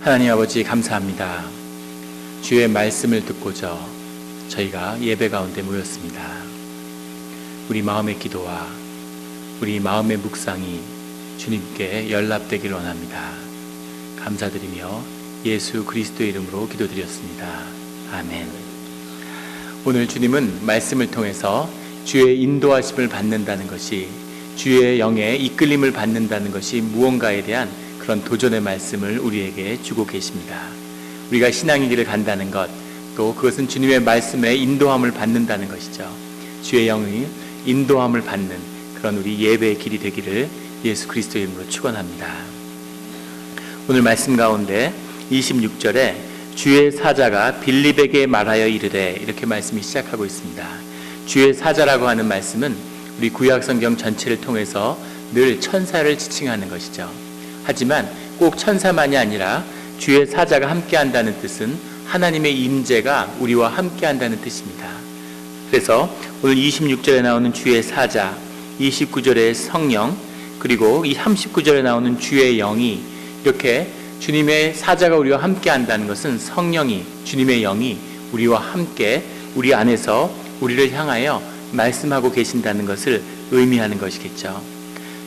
하나님 아버지 감사합니다. 주의 말씀을 듣고자 저희가 예배 가운데 모였습니다. 우리 마음의 기도와 우리 마음의 묵상이 주님께 연락되길 원합니다. 감사드리며 예수 그리스도의 이름으로 기도드렸습니다. 아멘. 오늘 주님은 말씀을 통해서 주의 인도하심을 받는다는 것이, 주의 영의 이끌림을 받는다는 것이 무언가에 대한 그런 도전의 말씀을 우리에게 주고 계십니다. 우리가 신앙의 길을 간다는 것, 또 그것은 주님의 말씀에 인도함을 받는다는 것이죠. 주의 영의 인도함을 받는 그런 우리 예배의 길이 되기를 예수 그리스도의 이름으로 축원합니다. 오늘 말씀 가운데 26절에 주의 사자가 빌립에게 말하여 이르되, 이렇게 말씀이 시작하고 있습니다. 주의 사자라고 하는 말씀은 우리 구약 성경 전체를 통해서 늘 천사를 지칭하는 것이죠. 하지만 꼭 천사만이 아니라 주의 사자가 함께한다는 뜻은 하나님의 임재가 우리와 함께한다는 뜻입니다. 그래서 오늘 26절에 나오는 주의 사자, 29절에 성령, 그리고 이 39절에 나오는 주의 영이, 이렇게 주님의 사자가 우리와 함께한다는 것은 성령이, 주님의 영이 우리와 함께 우리 안에서 우리를 향하여 말씀하고 계신다는 것을 의미하는 것이겠죠.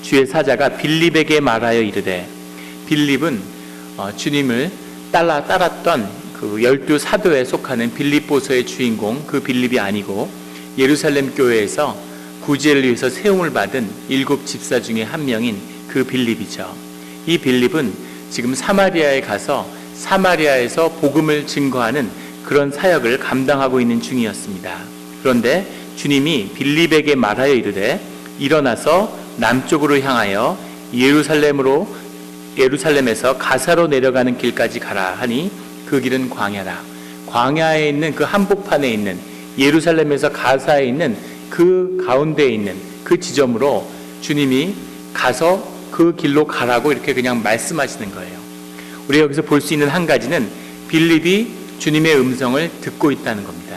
주의 사자가 빌립에게 말하여 이르되, 빌립은 주님을 따랐던 그 12사도에 속하는 빌립보서의 주인공, 그 빌립이 아니고 예루살렘 교회에서 구제를 위해서 세움을 받은 7 집사 중에 한 명인 그 빌립이죠. 이 빌립은 지금 사마리아에 가서 사마리아에서 복음을 증거하는 그런 사역을 감당하고 있는 중이었습니다. 그런데 주님이 빌립에게 말하여 이르되, 일어나서 남쪽으로 향하여 예루살렘에서 가사로 내려가는 길까지 가라 하니, 그 길은 광야라. 광야에 있는 그 한복판에 있는, 예루살렘에서 가사에 있는 그 가운데에 있는 그 지점으로 주님이 가서 그 길로 가라고 이렇게 그냥 말씀하시는 거예요. 우리가 여기서 볼 수 있는 한 가지는 빌립이 주님의 음성을 듣고 있다는 겁니다.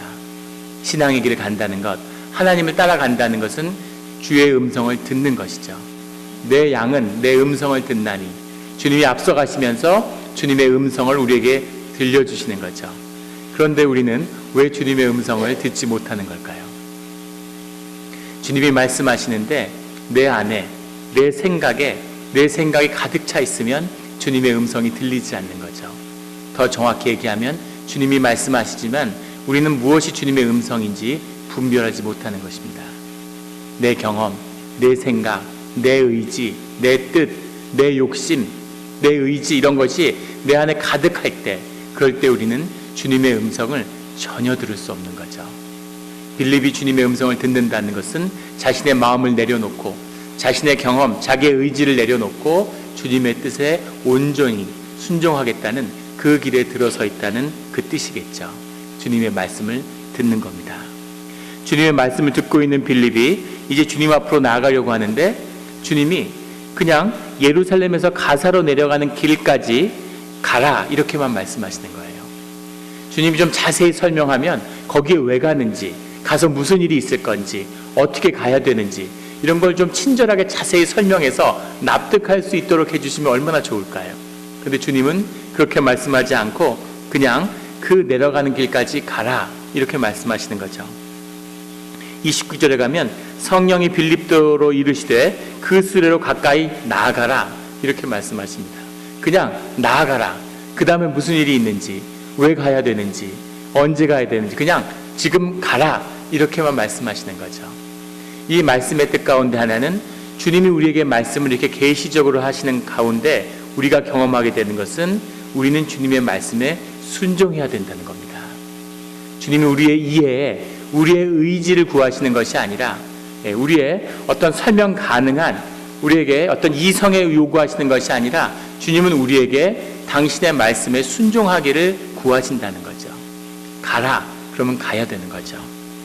신앙의 길을 간다는 것, 하나님을 따라간다는 것은 주의 음성을 듣는 것이죠. 내 양은 내 음성을 듣나니, 주님이 앞서가시면서 주님의 음성을 우리에게 들려주시는 거죠. 그런데 우리는 왜 주님의 음성을 듣지 못하는 걸까요? 주님이 말씀하시는데 내 안에, 내 생각이 가득 차 있으면 주님의 음성이 들리지 않는 거죠. 더 정확히 얘기하면 주님이 말씀하시지만 우리는 무엇이 주님의 음성인지 분별하지 못하는 것입니다. 내 경험, 내 생각, 내 의지, 내 뜻, 내 욕심, 내 의지, 이런 것이 내 안에 가득할 때, 그럴 때 우리는 주님의 음성을 전혀 들을 수 없는 거죠. 빌립이 주님의 음성을 듣는다는 것은 자신의 마음을 내려놓고, 자신의 경험, 자기의 의지를 내려놓고 주님의 뜻에 온전히 순종하겠다는 그 길에 들어서 있다는 그 뜻이겠죠. 주님의 말씀을 듣는 겁니다. 주님의 말씀을 듣고 있는 빌립이 이제 주님 앞으로 나아가려고 하는데, 주님이 그냥 예루살렘에서 가사로 내려가는 길까지 가라, 이렇게만 말씀하시는 거예요. 주님이 좀 자세히 설명하면 거기에 왜 가는지, 가서 무슨 일이 있을 건지, 어떻게 가야 되는지, 이런 걸 좀 친절하게 자세히 설명해서 납득할 수 있도록 해주시면 얼마나 좋을까요? 근데 주님은 그렇게 말씀하지 않고 그냥 그 내려가는 길까지 가라, 이렇게 말씀하시는 거죠. 29절에 가면 성령이 빌립도로 이르시되 그 수레로 가까이 나아가라, 이렇게 말씀하십니다. 그냥 나아가라. 그 다음에 무슨 일이 있는지, 왜 가야 되는지, 언제 가야 되는지, 그냥 지금 가라, 이렇게만 말씀하시는 거죠. 이 말씀의 뜻 가운데 하나는 주님이 우리에게 말씀을 이렇게 계시적으로 하시는 가운데 우리가 경험하게 되는 것은 우리는 주님의 말씀에 순종해야 된다는 겁니다. 주님이 우리의 이해에, 우리의 의지를 구하시는 것이 아니라 우리의 어떤 설명 가능한, 우리에게 어떤 이성에 요구하시는 것이 아니라 주님은 우리에게 당신의 말씀에 순종하기를 구하신다는 거죠. 가라, 그러면 가야 되는 거죠.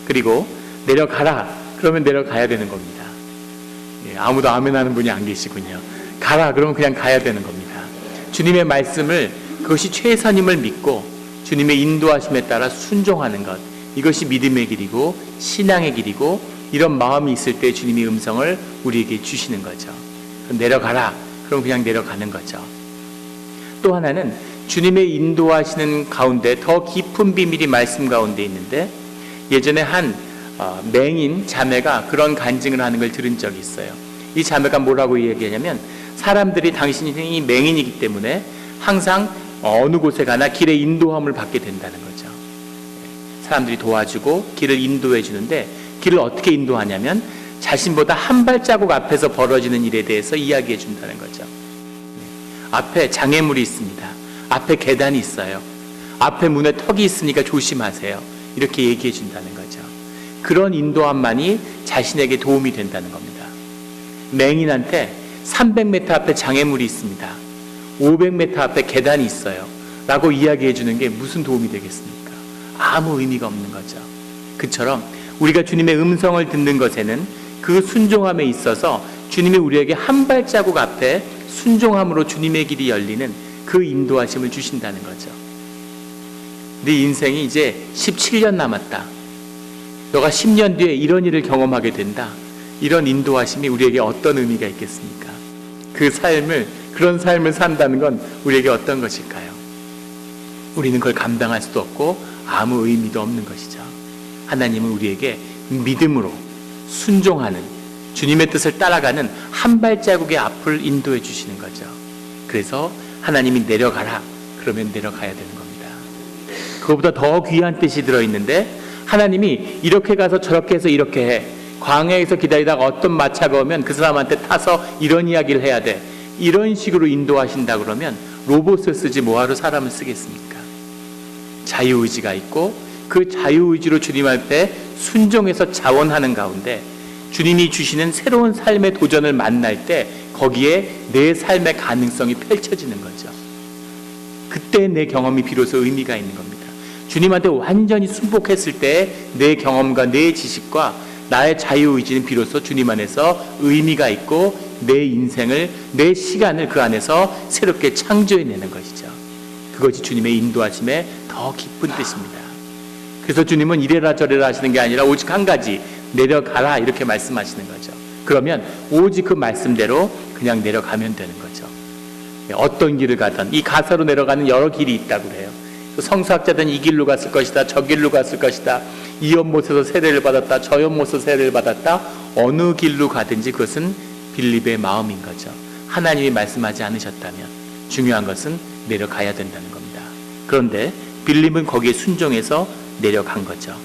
그리고 내려가라, 그러면 내려가야 되는 겁니다. 아무도 아멘 하는 분이 안 계시군요. 가라, 그러면 그냥 가야 되는 겁니다. 주님의 말씀을, 그것이 최선임을 믿고 주님의 인도하심에 따라 순종하는 것, 이것이 믿음의 길이고 신앙의 길이고, 이런 마음이 있을 때 주님이 음성을 우리에게 주시는 거죠. 그럼 내려가라, 그럼 그냥 내려가는 거죠. 또 하나는 주님의 인도하시는 가운데 더 깊은 비밀이 말씀 가운데 있는데, 예전에 한 맹인 자매가 그런 간증을 하는 걸 들은 적이 있어요. 이 자매가 뭐라고 얘기하냐면, 사람들이 당신이 맹인이기 때문에 항상 어느 곳에 가나 길에 인도함을 받게 된다는 거죠. 사람들이 도와주고 길을 인도해 주는데, 길을 어떻게 인도하냐면 자신보다 한 발자국 앞에서 벌어지는 일에 대해서 이야기해 준다는 거죠. 앞에 장애물이 있습니다. 앞에 계단이 있어요. 앞에 문에 턱이 있으니까 조심하세요. 이렇게 얘기해 준다는 거죠. 그런 인도함만이 자신에게 도움이 된다는 겁니다. 맹인한테 300m 앞에 장애물이 있습니다. 500m 앞에 계단이 있어요. 라고 이야기해 주는 게 무슨 도움이 되겠습니까? 아무 의미가 없는 거죠. 그처럼 우리가 주님의 음성을 듣는 것에는 그 순종함에 있어서 주님이 우리에게 한 발자국 앞에 순종함으로 주님의 길이 열리는 그 인도하심을 주신다는 거죠. 네 인생이 이제 17년 남았다. 너가 10년 뒤에 이런 일을 경험하게 된다. 이런 인도하심이 우리에게 어떤 의미가 있겠습니까? 그런 삶을 산다는 건 우리에게 어떤 것일까요? 우리는 그걸 감당할 수도 없고 아무 의미도 없는 것이죠. 하나님은 우리에게 믿음으로 순종하는, 주님의 뜻을 따라가는 한 발자국의 앞을 인도해 주시는 거죠. 그래서 하나님이 내려가라 그러면 내려가야 되는 겁니다. 그거보다 더 귀한 뜻이 들어있는데, 하나님이 이렇게 가서 저렇게 해서 이렇게 해, 광야에서 기다리다가 어떤 마차가 오면 그 사람한테 타서 이런 이야기를 해야 돼, 이런 식으로 인도하신다 그러면 로봇을 쓰지 뭐하러 사람을 쓰겠습니까? 자유의지가 있고 그 자유의지로 주님 앞에 순종해서 자원하는 가운데 주님이 주시는 새로운 삶의 도전을 만날 때 거기에 내 삶의 가능성이 펼쳐지는 거죠. 그때 내 경험이 비로소 의미가 있는 겁니다. 주님한테 완전히 순복했을 때 내 경험과 내 지식과 나의 자유의지는 비로소 주님 안에서 의미가 있고 내 인생을, 내 시간을 그 안에서 새롭게 창조해내는 것이죠. 그것이 주님의 인도하심의 더 깊은 뜻입니다. 그래서 주님은 이래라 저래라 하시는 게 아니라 오직 한 가지, 내려가라 이렇게 말씀하시는 거죠. 그러면 오직 그 말씀대로 그냥 내려가면 되는 거죠. 어떤 길을 가든 이 가사로 내려가는 여러 길이 있다고 해요. 성서학자들은 이 길로 갔을 것이다, 저 길로 갔을 것이다, 이 연못에서 세례를 받았다, 저 연못에서 세례를 받았다. 어느 길로 가든지 그것은 빌립의 마음인 거죠. 하나님이 말씀하지 않으셨다면 중요한 것은 내려가야 된다는 겁니다. 그런데 빌립은 거기에 순종해서 내려간 거죠.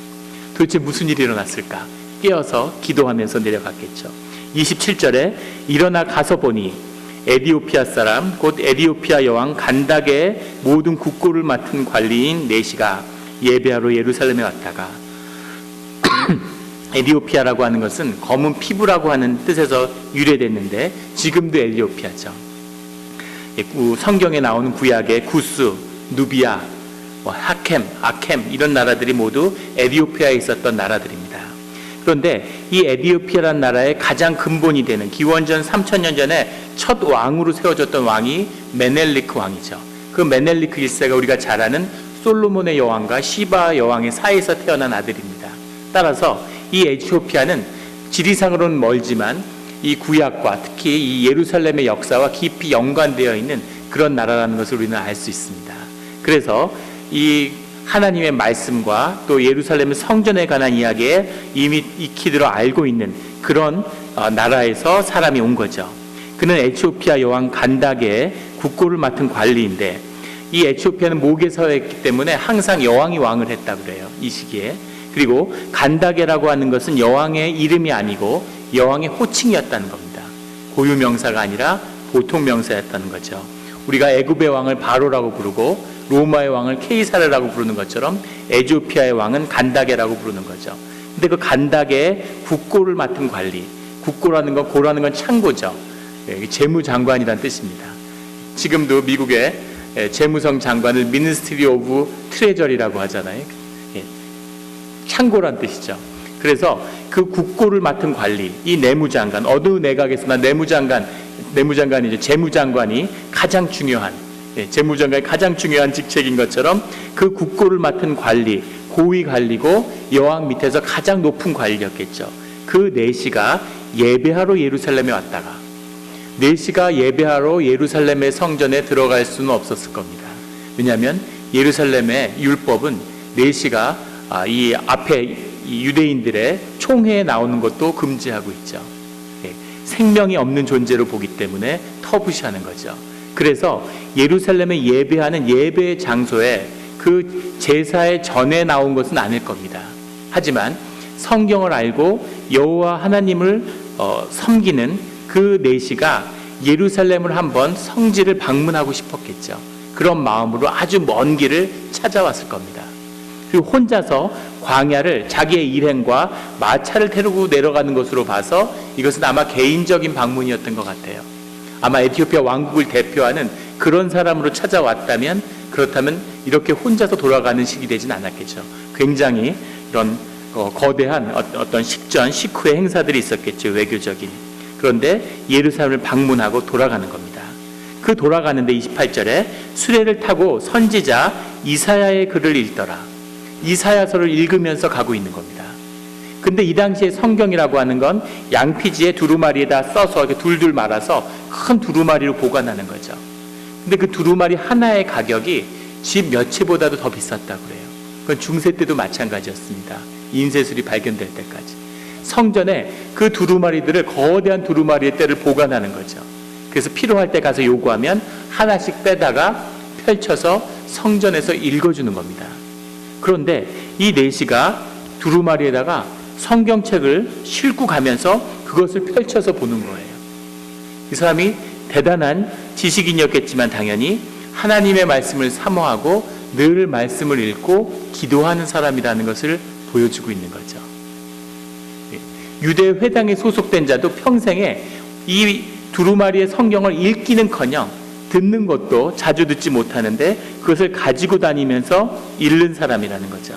도대체 무슨 일이 일어났을까? 깨어서 기도하면서 내려갔겠죠. 27절에 일어나 가서 보니 에디오피아 사람 곧 에디오피아 여왕 간닥의 모든 국고를 맡은 관리인 네시가 예배하러 예루살렘에 왔다가 에디오피아라고 하는 것은 검은 피부라고 하는 뜻에서 유래됐는데 지금도 에디오피아죠. 성경에 나오는 구약의 구스, 누비아, 하켐, 아켐 이런 나라들이 모두 에디오피아에 있었던 나라들입니다. 그런데 이 에디오피아라는 나라의 가장 근본이 되는 기원전 3000년 전에 첫 왕으로 세워졌던 왕이 메넬리크 왕이죠. 그 메넬리크 1세가 우리가 잘 아는 솔로몬의 여왕과 시바 여왕의 사이에서 태어난 아들입니다. 따라서 이 에티오피아는 지리상으로는 멀지만 이 구약과 특히 이 예루살렘의 역사와 깊이 연관되어 있는 그런 나라라는 것을 우리는 알 수 있습니다. 그래서 이 하나님의 말씀과 또 예루살렘의 성전에 관한 이야기에 이미 익히 들어 알고 있는 그런 나라에서 사람이 온 거죠. 그는 에티오피아 여왕 간닥의 국고를 맡은 관리인데, 이 에티오피아는 목에 서했기 때문에 항상 여왕이 왕을 했다고 그래요, 이 시기에. 그리고 간닥이라고 하는 것은 여왕의 이름이 아니고 여왕의 호칭이었다는 겁니다. 고유명사가 아니라 보통 명사였다는 거죠. 우리가 애굽의 왕을 바로라고 부르고 로마의 왕을 케이사르라고 부르는 것처럼 에티오피아의 왕은 간닥이라고 부르는 거죠. 근데 그 간닥의 국고를 맡은 관리, 국고라는 건, 고라는 건 창고죠. 재무장관이라는 뜻입니다. 지금도 미국의 재무성 장관을 미니스트리 오브 트레저리라고 하잖아요. 창고란 뜻이죠. 그래서 그 국고를 맡은 관리, 이 내무장관, 어느 내각에서나 내무장관이죠. 재무장관이 가장 중요한, 재무장관이 가장 중요한 직책인 것처럼 그 국고를 맡은 관리, 고위 관리고 여왕 밑에서 가장 높은 관리였겠죠. 그 네시가 예배하러 예루살렘에 왔다가, 네시가 예배하러 예루살렘의 성전에 들어갈 수는 없었을 겁니다. 왜냐하면 예루살렘의 율법은 내시가 이 앞에 이 유대인들의 총회에 나오는 것도 금지하고 있죠. 생명이 없는 존재로 보기 때문에 터부시하는 거죠. 그래서 예루살렘에 예배하는 예배 장소에 그 제사의 전에 나온 것은 아닐 겁니다. 하지만 성경을 알고 여호와 하나님을 섬기는 그 내시가 예루살렘을 한번 성지를 방문하고 싶었겠죠. 그런 마음으로 아주 먼 길을 찾아왔을 겁니다. 그리고 혼자서 광야를 자기의 일행과 마차를 태우고 내려가는 것으로 봐서 이것은 아마 개인적인 방문이었던 것 같아요. 아마 에티오피아 왕국을 대표하는 그런 사람으로 찾아왔다면, 그렇다면 이렇게 혼자서 돌아가는 식이 되진 않았겠죠. 굉장히 이런 거대한 어떤 식전, 식후의 행사들이 있었겠죠. 외교적인. 그런데 예루살렘을 방문하고 돌아가는 겁니다. 그 돌아가는데 28절에 수레를 타고 선지자 이사야의 글을 읽더라. 이사야서를 읽으면서 가고 있는 겁니다. 근데 이 당시에 성경이라고 하는 건 양피지에 두루마리에다 써서 이렇게 둘둘 말아서 큰 두루마리로 보관하는 거죠. 근데 그 두루마리 하나의 가격이 집 몇 채보다도 더 비쌌다고 그래요. 그건 중세 때도 마찬가지였습니다. 인쇄술이 발견될 때까지. 성전에 그 두루마리들을 거대한 두루마리의 때를 보관하는 거죠. 그래서 필요할 때 가서 요구하면 하나씩 빼다가 펼쳐서 성전에서 읽어주는 겁니다. 그런데 이 내시가 두루마리에다가 성경책을 싣고 가면서 그것을 펼쳐서 보는 거예요. 이 사람이 대단한 지식인이었겠지만 당연히 하나님의 말씀을 사모하고 늘 말씀을 읽고 기도하는 사람이라는 것을 보여주고 있는 거죠. 유대 회당에 소속된 자도 평생에 이 두루마리의 성경을 읽기는커녕 듣는 것도 자주 듣지 못하는데 그것을 가지고 다니면서 읽는 사람이라는 거죠.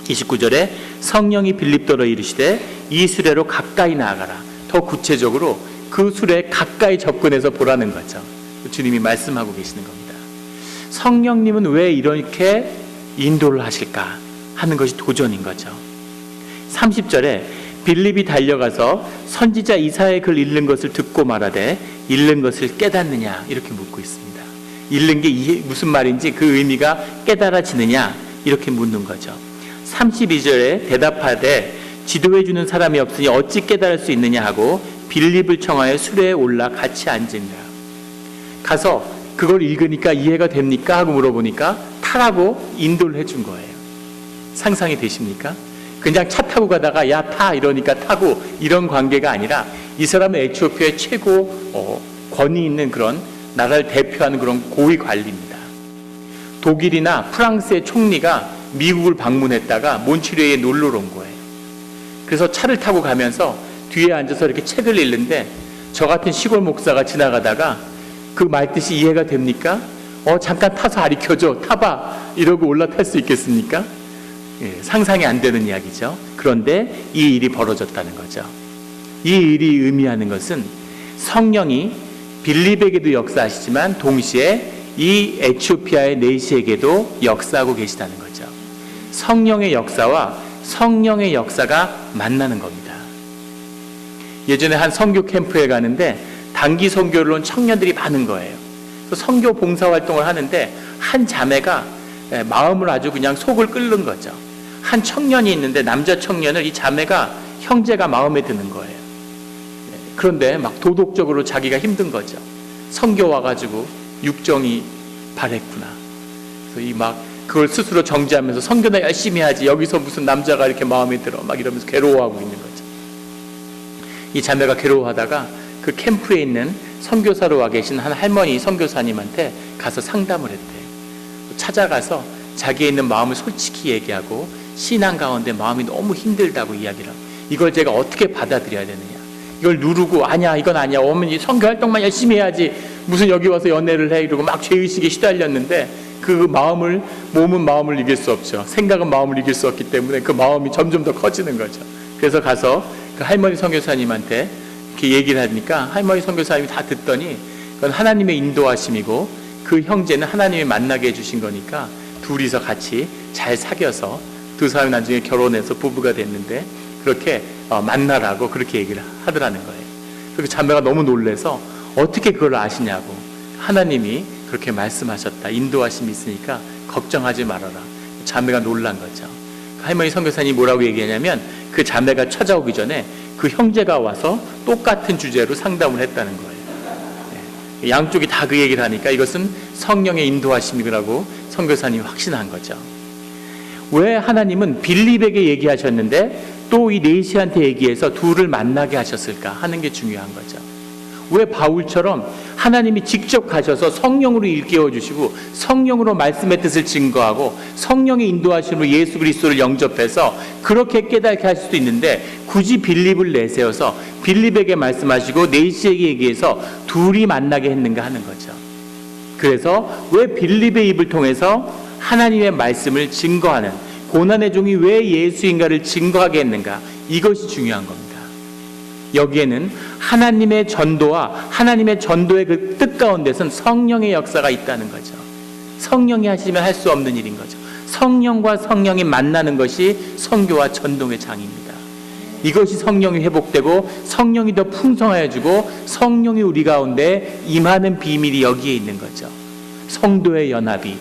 29절에 성령이 빌립더러 이르시되 이 수레로 가까이 나아가라. 더 구체적으로 그 수레에 가까이 접근해서 보라는 거죠. 주님이 말씀하고 계시는 겁니다. 성령님은 왜 이렇게 인도를 하실까 하는 것이 도전인 거죠. 30절에 빌립이 달려가서 선지자 이사야의 글 읽는 것을 듣고 말하되 읽는 것을 깨닫느냐 이렇게 묻고 있습니다. 읽는 게 무슨 말인지 그 의미가 깨달아지느냐 이렇게 묻는 거죠. 32절에 대답하되 지도해 주는 사람이 없으니 어찌 깨달을 수 있느냐 하고 빌립을 청하여 수레에 올라 같이 앉으니라. 가서 그걸 읽으니까 이해가 됩니까? 하고 물어보니까 타라고 인도를 해준 거예요. 상상이 되십니까? 그냥 차 타고 가다가 야 타 이러니까 타고 이런 관계가 아니라 이 사람은 에티오피아의 최고 권위 있는 그런 나라를 대표하는 그런 고위 관리입니다. 독일이나 프랑스의 총리가 미국을 방문했다가 몬트리올에 놀러 온 거예요. 그래서 차를 타고 가면서 뒤에 앉아서 이렇게 책을 읽는데 저 같은 시골 목사가 지나가다가 그 말뜻이 이해가 됩니까? 잠깐 타서 가르쳐줘 타봐 이러고 올라탈 수 있겠습니까? 상상이 안 되는 이야기죠. 그런데 이 일이 벌어졌다는 거죠. 이 일이 의미하는 것은 성령이 빌립에게도 역사하시지만 동시에 이 에티오피아의 내시에게도 역사하고 계시다는 거죠. 성령의 역사와 성령의 역사가 만나는 겁니다. 예전에 한 선교 캠프에 가는데 단기 선교를 온 청년들이 많은 거예요. 선교 봉사활동을 하는데 한 자매가 마음을 아주 그냥 속을 끓는 거죠. 한 청년이 있는데 남자 청년을 이 자매가 형제가 마음에 드는 거예요. 그런데 막 도덕적으로 자기가 힘든 거죠. 선교 와가지고 육정이 바랬구나. 그래서 이 막 그걸 스스로 정지하면서 선교나 열심히 하지 여기서 무슨 남자가 이렇게 마음에 들어 막 이러면서 괴로워하고 있는 거죠. 이 자매가 괴로워하다가 그 캠프에 있는 선교사로 와 계신 한 할머니 선교사님한테 가서 상담을 했대요. 찾아가서 자기의 있는 마음을 솔직히 얘기하고 신앙 가운데 마음이 너무 힘들다고 이야기를 하고 이걸 제가 어떻게 받아들여야 되느냐 이걸 누르고 아니야 이건 아니야 어머니 선교활동만 열심히 해야지 무슨 여기 와서 연애를 해 이러고 막 죄의식에 시달렸는데 그 마음을 몸은 마음을 이길 수 없죠. 생각은 마음을 이길 수 없기 때문에 그 마음이 점점 더 커지는 거죠. 그래서 가서 그 할머니 선교사님한테 이렇게 얘기를 하니까 할머니 선교사님이 다 듣더니 그건 하나님의 인도하심이고 그 형제는 하나님이 만나게 해주신 거니까 둘이서 같이 잘 사귀어서 두 사람이 나중에 결혼해서 부부가 됐는데 그렇게 만나라고 그렇게 얘기를 하더라는 거예요. 그래서 자매가 너무 놀래서 어떻게 그걸 아시냐고 하나님이 그렇게 말씀하셨다. 인도하심이 있으니까 걱정하지 말아라. 자매가 놀란 거죠. 할머니 선교사님이 뭐라고 얘기하냐면 그 자매가 찾아오기 전에 그 형제가 와서 똑같은 주제로 상담을 했다는 거예요. 네. 양쪽이 다 그 얘기를 하니까 이것은 성령의 인도하심이라고 선교사님이 확신한 거죠. 왜 하나님은 빌립에게 얘기하셨는데 또 이 네시한테 얘기해서 둘을 만나게 하셨을까 하는 게 중요한 거죠. 왜 바울처럼 하나님이 직접 가셔서 성령으로 일깨워 주시고 성령으로 말씀의 뜻을 증거하고 성령의 인도하심으로 예수 그리스도를 영접해서 그렇게 깨닫게 할 수도 있는데 굳이 빌립을 내세워서 빌립에게 말씀하시고 네시에게 얘기해서 둘이 만나게 했는가 하는 거죠. 그래서 왜 빌립의 입을 통해서 하나님의 말씀을 증거하는 고난의 종이 왜 예수인가를 증거하게 했는가, 이것이 중요한 겁니다. 여기에는 하나님의 전도와 하나님의 전도의 그 뜻 가운데선 성령의 역사가 있다는 거죠. 성령이 하시면 할 수 없는 일인 거죠. 성령과 성령이 만나는 것이 선교와 전도의 장입니다. 이것이 성령이 회복되고 성령이 더 풍성해지고 성령이 우리 가운데 임하는 비밀이 여기에 있는 거죠. 성도의 연합이,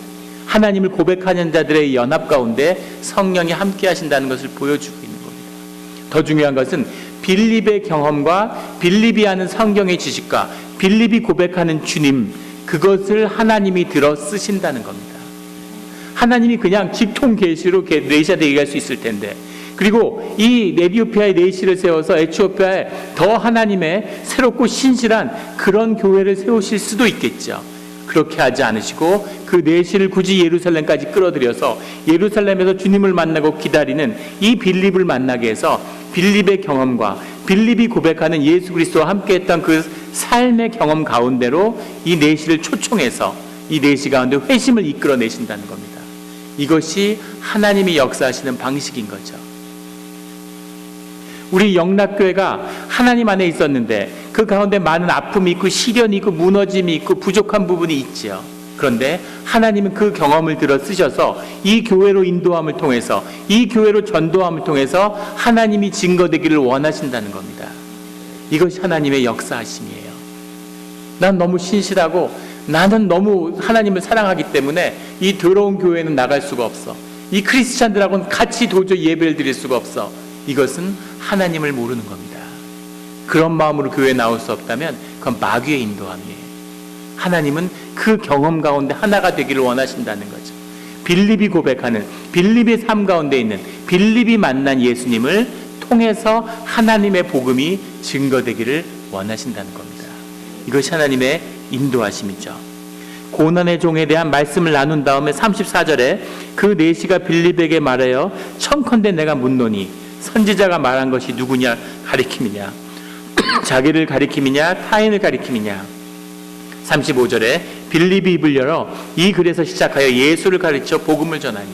하나님을 고백하는 자들의 연합 가운데 성령이 함께 하신다는 것을 보여주고 있는 겁니다. 더 중요한 것은 빌립의 경험과 빌립이 하는 성경의 지식과 빌립이 고백하는 주님, 그것을 하나님이 들어 쓰신다는 겁니다. 하나님이 그냥 직통 계시로 네시한테 얘기할 수 있을 텐데, 그리고 이 에티오피아에 네시를 세워서 에티오피아에 더 하나님의 새롭고 신실한 그런 교회를 세우실 수도 있겠죠. 그렇게 하지 않으시고 그 네시를 굳이 예루살렘까지 끌어들여서 예루살렘에서 주님을 만나고 기다리는 이 빌립을 만나게 해서 빌립의 경험과 빌립이 고백하는 예수 그리스도와 함께했던 그 삶의 경험 가운데로 이 네시를 초청해서 이 네시 가운데 회심을 이끌어내신다는 겁니다. 이것이 하나님이 역사하시는 방식인 거죠. 우리 영락교회가 하나님 안에 있었는데 그 가운데 많은 아픔이 있고 시련이 있고 무너짐이 있고 부족한 부분이 있죠. 그런데 하나님은 그 경험을 들어 쓰셔서 이 교회로 인도함을 통해서 이 교회로 전도함을 통해서 하나님이 증거되기를 원하신다는 겁니다. 이것이 하나님의 역사하심이에요. 난 너무 신실하고 나는 너무 하나님을 사랑하기 때문에 이 더러운 교회는 나갈 수가 없어. 이 크리스찬들하고는 같이 도저히 예배를 드릴 수가 없어. 이것은 하나님을 모르는 겁니다. 그런 마음으로 교회에 나올 수 없다면 그건 마귀의 인도함이에요. 하나님은 그 경험 가운데 하나가 되기를 원하신다는 거죠. 빌립이 고백하는 빌립의 삶 가운데 있는 빌립이 만난 예수님을 통해서 하나님의 복음이 증거되기를 원하신다는 겁니다. 이것이 하나님의 인도하심이죠. 고난의 종에 대한 말씀을 나눈 다음에 34절에 그 네시가 빌립에게 말하여 청컨대 내가 묻노니 선지자가 말한 것이 누구냐 가리킴이냐 자기를 가리킴이냐 타인을 가리킴이냐. 35절에 빌립이 입을 열어 이 글에서 시작하여 예수를 가르쳐 복음을 전하니,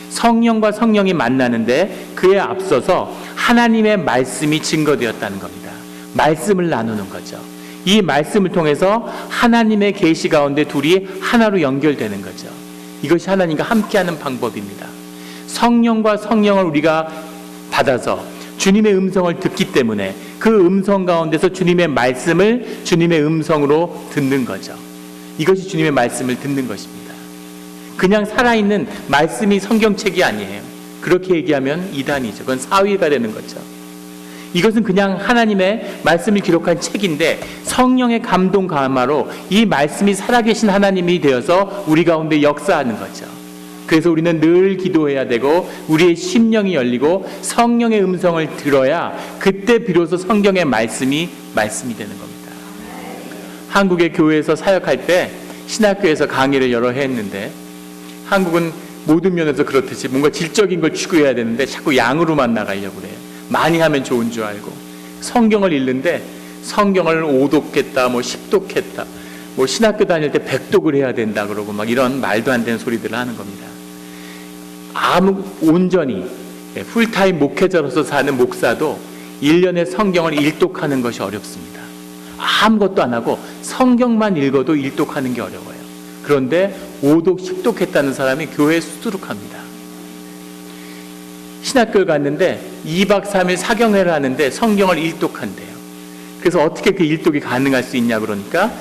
성령과 성령이 만나는데 그에 앞서서 하나님의 말씀이 증거되었다는 겁니다. 말씀을 나누는 거죠. 이 말씀을 통해서 하나님의 계시 가운데 둘이 하나로 연결되는 거죠. 이것이 하나님과 함께하는 방법입니다. 성령과 성령을 우리가 받아서 주님의 음성을 듣기 때문에 그 음성 가운데서 주님의 말씀을 주님의 음성으로 듣는 거죠. 이것이 주님의 말씀을 듣는 것입니다. 그냥 살아있는 말씀이 성경책이 아니에요. 그렇게 얘기하면 이단이죠. 그건 사위가 되는 거죠. 이것은 그냥 하나님의 말씀을 기록한 책인데 성령의 감동 감화로 이 말씀이 살아계신 하나님이 되어서 우리 가운데 역사하는 거죠. 그래서 우리는 늘 기도해야 되고 우리의 심령이 열리고 성령의 음성을 들어야 그때 비로소 성경의 말씀이 되는 겁니다. 한국의 교회에서 사역할 때 신학교에서 강의를 여러 해 했는데, 한국은 모든 면에서 그렇듯이 뭔가 질적인 걸 추구해야 되는데 자꾸 양으로만 나가려고 그래요. 많이 하면 좋은 줄 알고 성경을 읽는데 성경을 5독했다 뭐 10독했다 뭐 신학교 다닐 때 100독을 해야 된다 그러고 막 이런 말도 안 되는 소리들을 하는 겁니다. 아무 온전히 풀타임 목회자로서 사는 목사도 1년에 성경을 1독하는 것이 어렵습니다. 아무것도 안 하고 성경만 읽어도 1독하는 게 어려워요. 그런데 5독, 10독 했다는 사람이 교회에 수두룩합니다. 신학교를 갔는데 2박 3일 사경회를 하는데 성경을 1독한대요. 그래서 어떻게 그 1독이 가능할 수 있냐 그러니까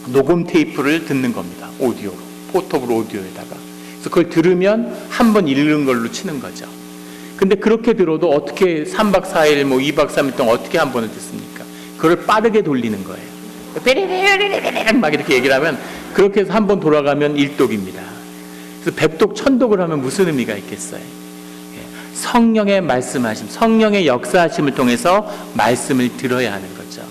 녹음 테이프를 듣는 겁니다. 오디오로, 포터블 오디오에다가. 그래서 그걸 들으면 한 번 읽는 걸로 치는 거죠. 근데 그렇게 들어도 어떻게 3박 4일, 2박 3일 동안 어떻게 한 번을 듣습니까? 그걸 빠르게 돌리는 거예요. 막 이렇게 얘기를 하면, 그렇게 해서 한 번 돌아가면 1독입니다. 그래서 100독, 1000독을 하면 무슨 의미가 있겠어요? 성령의 말씀하심, 성령의 역사하심을 통해서 말씀을 들어야 하는 거죠.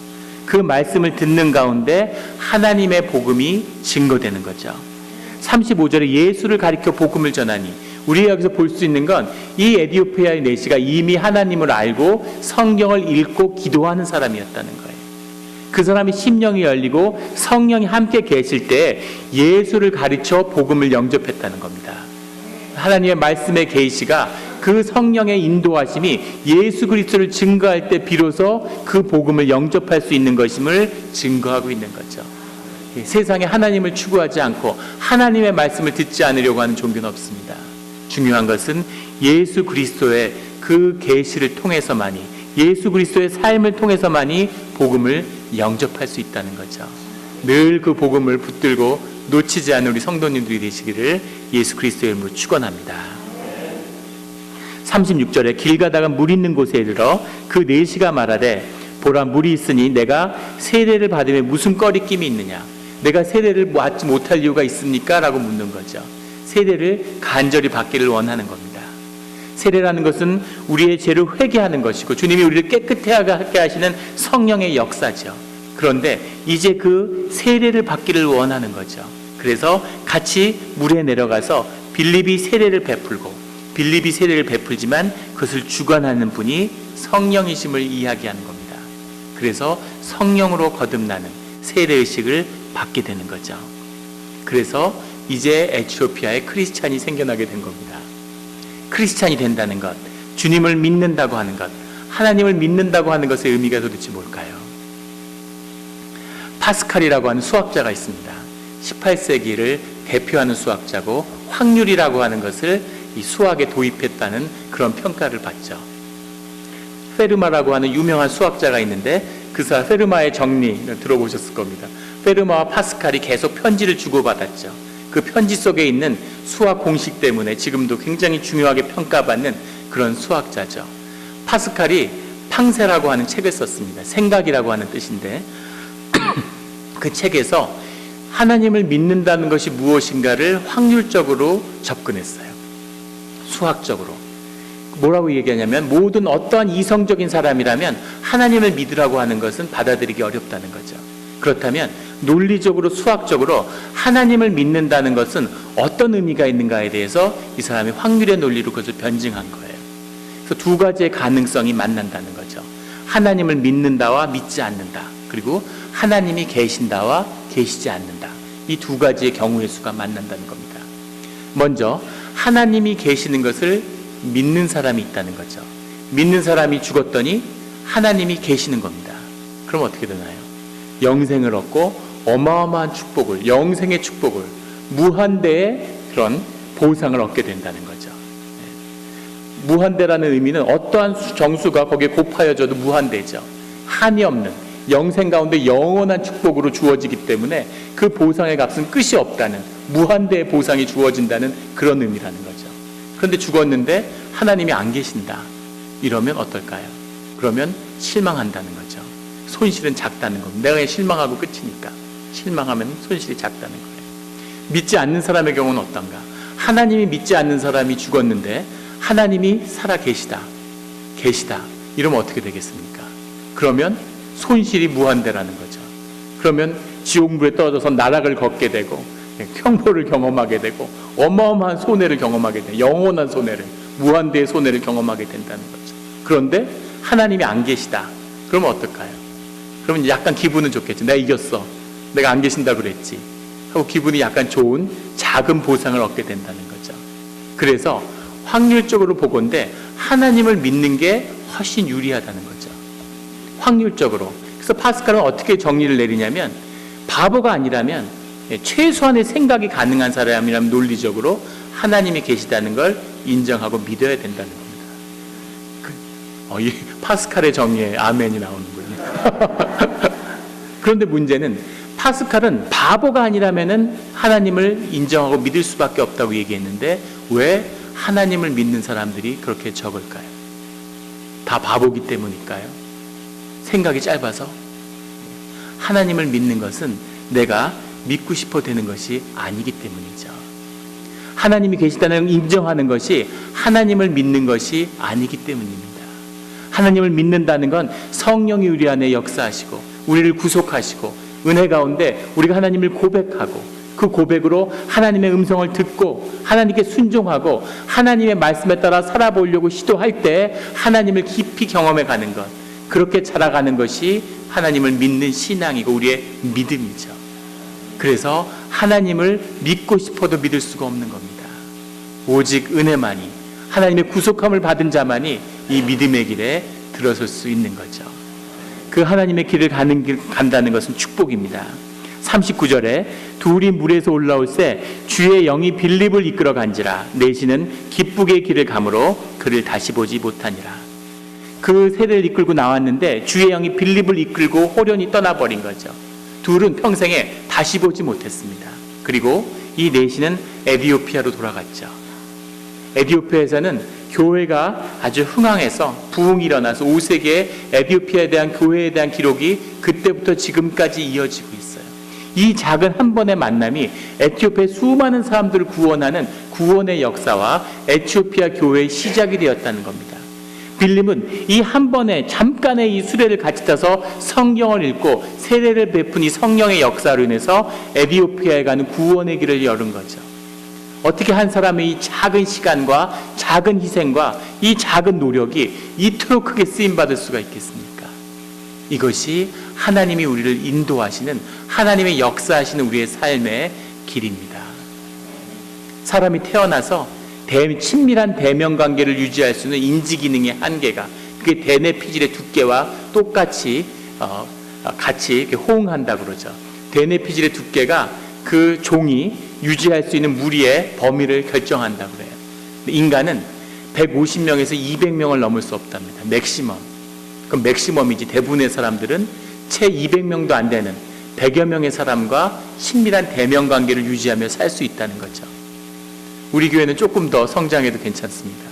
그 말씀을 듣는 가운데 하나님의 복음이 증거되는 거죠. 35절에 예수를 가리켜 복음을 전하니, 우리가 여기서 볼 수 있는 건 이 에디오피아의 내시가 이미 하나님을 알고 성경을 읽고 기도하는 사람이었다는 거예요. 그 사람이 심령이 열리고 성령이 함께 계실 때 예수를 가르쳐 복음을 영접했다는 겁니다. 하나님의 말씀의 계시가, 그 성령의 인도하심이 예수 그리스도를 증거할 때 비로소 그 복음을 영접할 수 있는 것임을 증거하고 있는 거죠. 세상에 하나님을 추구하지 않고 하나님의 말씀을 듣지 않으려고 하는 종교는 없습니다. 중요한 것은 예수 그리스도의 그 계시를 통해서만이, 예수 그리스도의 삶을 통해서만이 복음을 영접할 수 있다는 거죠. 늘 그 복음을 붙들고 놓치지 않은 우리 성도님들이 되시기를 예수 그리스도의 이름으로 축원합니다. 36절에 길 가다가 물 있는 곳에 이르러 그 내시가 말하되 보라 물이 있으니 내가 세례를 받으면 무슨 꺼리낌이 있느냐, 내가 세례를 받지 못할 이유가 있습니까? 라고 묻는 거죠. 세례를 간절히 받기를 원하는 겁니다. 세례라는 것은 우리의 죄를 회개하는 것이고 주님이 우리를 깨끗하게 하시는 성령의 역사죠. 그런데 이제 그 세례를 받기를 원하는 거죠. 그래서 같이 물에 내려가서 빌립이 세례를 베풀고, 빌립이 세례를 베풀지만 그것을 주관하는 분이 성령이심을 이야기하는 겁니다. 그래서 성령으로 거듭나는 세례의식을 받게 되는 거죠. 그래서 이제 에티오피아에 크리스찬이 생겨나게 된 겁니다. 크리스찬이 된다는 것, 주님을 믿는다고 하는 것, 하나님을 믿는다고 하는 것의 의미가 도대체 뭘까요? 파스칼이라고 하는 수학자가 있습니다. 18세기를 대표하는 수학자고, 확률이라고 하는 것을 이 수학에 도입했다는 그런 평가를 받죠. 페르마라고 하는 유명한 수학자가 있는데, 그 사람 페르마의 정리를 들어보셨을 겁니다. 페르마와 파스칼이 계속 편지를 주고받았죠. 그 편지 속에 있는 수학 공식 때문에 지금도 굉장히 중요하게 평가받는 그런 수학자죠. 파스칼이 팡세라고 하는 책을 썼습니다. 생각이라고 하는 뜻인데 그 책에서 하나님을 믿는다는 것이 무엇인가를 확률적으로 접근했어요. 수학적으로. 뭐라고 얘기하냐면, 모든 어떠한 이성적인 사람이라면 하나님을 믿으라고 하는 것은 받아들이기 어렵다는 거죠. 그렇다면 논리적으로, 수학적으로 하나님을 믿는다는 것은 어떤 의미가 있는가에 대해서 이 사람이 확률의 논리로 그것을 변증한 거예요. 그래서 두 가지의 가능성이 만난다는 거죠. 하나님을 믿는다와 믿지 않는다. 그리고 하나님이 계신다와 계시지 않는다. 이 두 가지의 경우의 수가 만난다는 겁니다. 먼저 하나님이 계시는 것을 믿는 사람이 있다는 거죠. 믿는 사람이 죽었더니 하나님이 계시는 겁니다. 그럼 어떻게 되나요? 영생을 얻고 어마어마한 축복을, 영생의 축복을, 무한대의 그런 보상을 얻게 된다는 거죠. 무한대라는 의미는 어떠한 정수가 거기에 곱하여져도 무한대죠. 한이 없는 영생 가운데 영원한 축복으로 주어지기 때문에 그 보상의 값은 끝이 없다는, 무한대의 보상이 주어진다는 그런 의미라는 거죠. 그런데 죽었는데 하나님이 안 계신다. 이러면 어떨까요? 그러면 실망한다는 거죠. 손실은 작다는 겁니다. 내가 실망하고 끝이니까. 실망하면 손실이 작다는 거예요. 믿지 않는 사람의 경우는 어떤가? 하나님이 믿지 않는 사람이 죽었는데 하나님이 살아 계시다. 이러면 어떻게 되겠습니까? 그러면 손실이 무한대라는 거죠. 그러면 지옥물에 떨어져서 나락을 걷게 되고 형벌을 경험하게 되고 어마어마한 손해를 경험하게 돼, 영원한 손해를, 무한대의 손해를 경험하게 된다는 거죠. 그런데 하나님이 안 계시다. 그러면 어떨까요? 그러면 약간 기분은 좋겠죠. 내가 이겼어. 내가 안 계신다 그랬지. 하고 기분이 약간 좋은 작은 보상을 얻게 된다는 거죠. 그래서 확률적으로 보건대 하나님을 믿는 게 훨씬 유리하다는 거죠. 확률적으로. 그래서 파스칼은 어떻게 정리를 내리냐면, 바보가 아니라면, 최소한의 생각이 가능한 사람이라면 논리적으로 하나님이 계시다는 걸 인정하고 믿어야 된다는 겁니다. 이 파스칼의 정리에 아멘이 나오는군요. 그런데 문제는 파스칼은 바보가 아니라면은 하나님을 인정하고 믿을 수밖에 없다고 얘기했는데 왜 하나님을 믿는 사람들이 그렇게 적을까요? 다 바보기 때문일까요? 생각이 짧아서? 하나님을 믿는 것은 내가 믿고 싶어 되는 것이 아니기 때문이죠. 하나님이 계시다는 인정하는 것이 하나님을 믿는 것이 아니기 때문입니다. 하나님을 믿는다는 건 성령이 우리 안에 역사하시고 우리를 구속하시고 은혜 가운데 우리가 하나님을 고백하고 그 고백으로 하나님의 음성을 듣고 하나님께 순종하고 하나님의 말씀에 따라 살아보려고 시도할 때 하나님을 깊이 경험해 가는 것, 그렇게 자라가는 것이 하나님을 믿는 신앙이고 우리의 믿음이죠. 그래서 하나님을 믿고 싶어도 믿을 수가 없는 겁니다. 오직 은혜만이, 하나님의 구속함을 받은 자만이 이 믿음의 길에 들어설 수 있는 거죠. 그 하나님의 길을 간다는 것은 축복입니다. 39절에 둘이 물에서 올라올 때 주의 영이 빌립을 이끌어 간지라 내시는 기쁘게 길을 가므로 그를 다시 보지 못하니라. 그 세례를 이끌고 나왔는데 주의 영이 빌립을 이끌고 호련히 떠나버린 거죠. 둘은 평생에 다시 보지 못했습니다. 그리고 이 내시는 에디오피아로 돌아갔죠. 에디오피아에서는 교회가 아주 흥황해서 부흥이 일어나서 5세기에 에디오피아에 대한 교회에 대한 기록이 그때부터 지금까지 이어지고 있어요. 이 작은 한 번의 만남이 에티오피아의 수많은 사람들을 구원하는 구원의 역사와 에티오피아 교회의 시작이 되었다는 겁니다. 빌립은 이 한 번의 잠깐의 이 수레를 같이 타서 성경을 읽고 세례를 베푼 이 성령의 역사로 인해서 에티오피아에 가는 구원의 길을 열은 거죠. 어떻게 한 사람의 이 작은 시간과 작은 희생과 이 작은 노력이 이토록 크게 쓰임받을 수가 있겠습니까? 이것이 하나님이 우리를 인도하시는, 하나님의 역사하시는 우리의 삶의 길입니다. 사람이 태어나서 친밀한 대면관계를 유지할 수 있는 인지기능의 한계가, 그게 대뇌피질의 두께와 똑같이 같이 이렇게 호응한다고 그러죠. 대뇌피질의 두께가 그 종이 유지할 수 있는 무리의 범위를 결정한다고 그래요. 인간은 150명에서 200명을 넘을 수 없답니다. 맥시멈. 그럼 맥시멈이지. 대부분의 사람들은 채 200명도 안 되는 100여 명의 사람과 친밀한 대면 관계를 유지하며 살 수 있다는 거죠. 우리 교회는 조금 더 성장해도 괜찮습니다.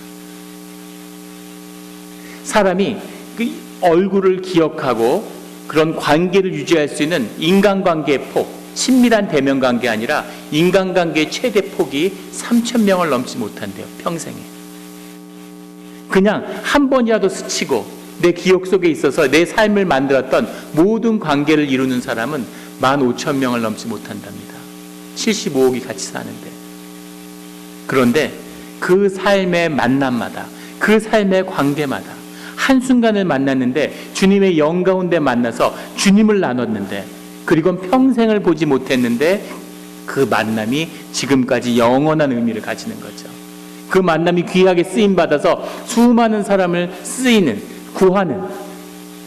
사람이 그 얼굴을 기억하고 그런 관계를 유지할 수 있는 인간관계의 폭, 친밀한 대면관계 아니라 인간관계의 최대 폭이 3,000명을 넘지 못한대요. 평생에. 그냥 한 번이라도 스치고 내 기억 속에 있어서 내 삶을 만들었던 모든 관계를 이루는 사람은 15,000명을 넘지 못한답니다. 75억이 같이 사는데. 그런데 그 삶의 만남마다, 그 삶의 관계마다 한순간을 만났는데 주님의 영 가운데 만나서 주님을 나눴는데, 그리고 평생을 보지 못했는데 그 만남이 지금까지 영원한 의미를 가지는 거죠. 그 만남이 귀하게 쓰임받아서 수많은 사람을 쓰이는, 구하는,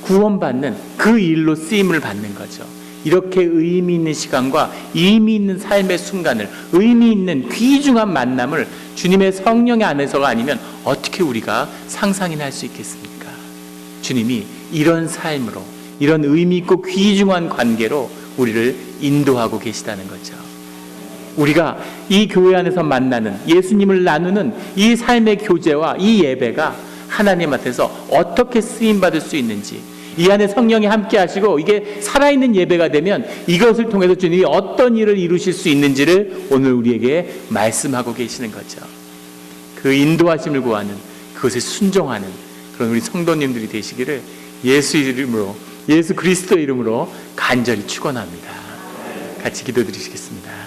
구원받는 그 일로 쓰임을 받는 거죠. 이렇게 의미 있는 시간과 의미 있는 삶의 순간을, 의미 있는 귀중한 만남을 주님의 성령 안에서가 아니면 어떻게 우리가 상상이나 할 수 있겠습니까? 주님이 이런 삶으로, 이런 의미 있고 귀중한 관계로 우리를 인도하고 계시다는 거죠. 우리가 이 교회 안에서 만나는, 예수님을 나누는 이 삶의 교제와 이 예배가 하나님 앞에서 어떻게 쓰임받을 수 있는지, 이 안에 성령이 함께 하시고 이게 살아있는 예배가 되면 이것을 통해서 주님이 어떤 일을 이루실 수 있는지를 오늘 우리에게 말씀하고 계시는 거죠. 그 인도하심을 구하는, 그것에 순종하는 그런 우리 성도님들이 되시기를 예수 이름으로, 예수 그리스도 이름으로 간절히 축원합니다. 같이 기도드리시겠습니다.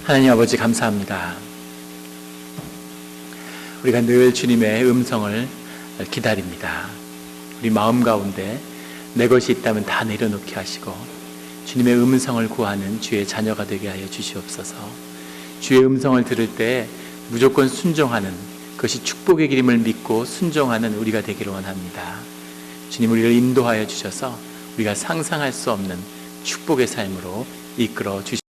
하나님 아버지 감사합니다. 우리가 늘 주님의 음성을 기다립니다. 우리 마음 가운데 내 것이 있다면 다 내려놓게 하시고 주님의 음성을 구하는 주의 자녀가 되게 하여 주시옵소서. 주의 음성을 들을 때 무조건 순종하는, 그것이 축복의 길임을 믿고 순종하는 우리가 되기를 원합니다. 주님, 우리를 인도하여 주셔서 우리가 상상할 수 없는 축복의 삶으로 이끌어 주시옵소서.